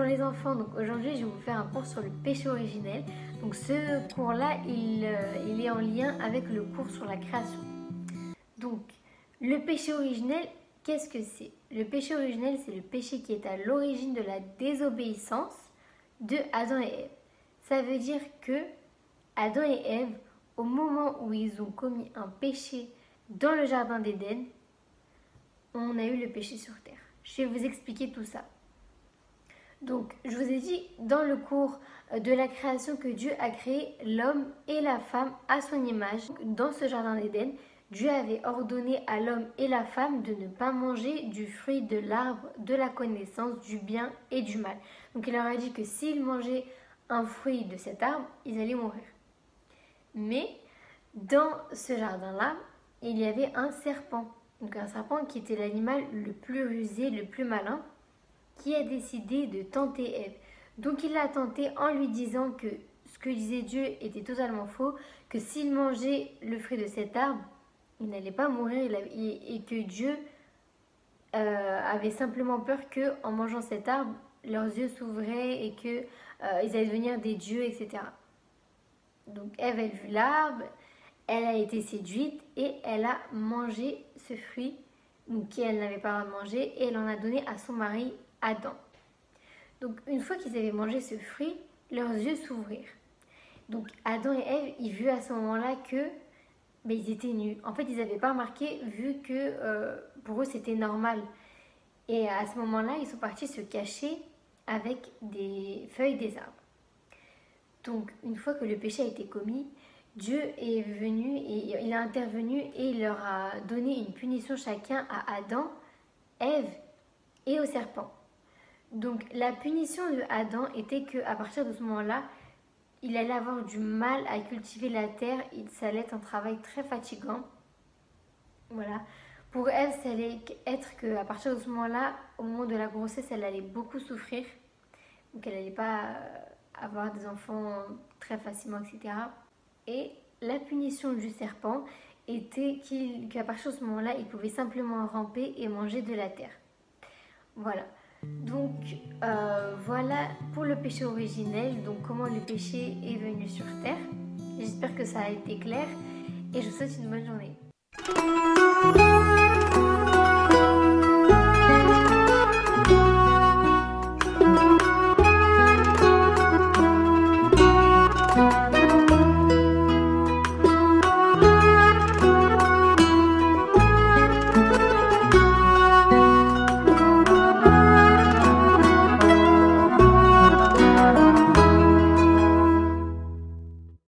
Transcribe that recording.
Bonjour les enfants, donc aujourd'hui je vais vous faire un cours sur le péché originel. Donc ce cours-là, il est en lien avec le cours sur la création. Donc le péché originel, qu'est-ce que c'est? Le péché originel, c'est le péché qui est à l'origine de la désobéissance de Adam et Ève. Ça veut dire que Adam et Ève, au moment où ils ont commis un péché dans le jardin d'Éden, on a eu le péché sur terre. Je vais vous expliquer tout ça. Donc, je vous ai dit dans le cours de la création que Dieu a créé l'homme et la femme à son image. Dans ce jardin d'Éden, Dieu avait ordonné à l'homme et la femme de ne pas manger du fruit de l'arbre de la connaissance du bien et du mal. Donc, il leur a dit que s'ils mangeaient un fruit de cet arbre, ils allaient mourir. Mais dans ce jardin-là, il y avait un serpent. Donc, un serpent qui était l'animal le plus rusé, le plus malin, qui a décidé de tenter Ève. Donc il l'a tenté en lui disant que ce que disait Dieu était totalement faux, que s'il mangeait le fruit de cet arbre, il n'allait pas mourir et que Dieu avait simplement peur qu'en mangeant cet arbre, leurs yeux s'ouvraient et qu'ils allaient devenir des dieux, etc. Donc Ève a vu l'arbre, elle a été séduite et elle a mangé ce fruit qu'elle n'avait pas le droit de manger et elle en a donné à son mari Adam. Donc une fois qu'ils avaient mangé ce fruit, leurs yeux s'ouvrirent. Donc Adam et Ève, ils virent à ce moment-là que ils étaient nus. En fait, ils n'avaient pas remarqué vu que pour eux c'était normal. Et à ce moment-là, ils sont partis se cacher avec des feuilles des arbres. Donc une fois que le péché a été commis, Dieu est venu et il a intervenu et il leur a donné une punition chacun à Adam, Ève et au serpent. Donc la punition de Adam était qu'à partir de ce moment-là, il allait avoir du mal à cultiver la terre, ça allait être un travail très fatigant. Voilà. Pour Ève, ça allait être qu'à partir de ce moment-là, au moment de la grossesse, elle allait beaucoup souffrir. Donc elle n'allait pas avoir des enfants très facilement, etc. Et la punition du serpent était qu'à partir de ce moment-là, il pouvait simplement ramper et manger de la terre. Voilà. Donc voilà pour le péché originel, donc comment le péché est venu sur terre. J'espère que ça a été clair et je vous souhaite une bonne journée.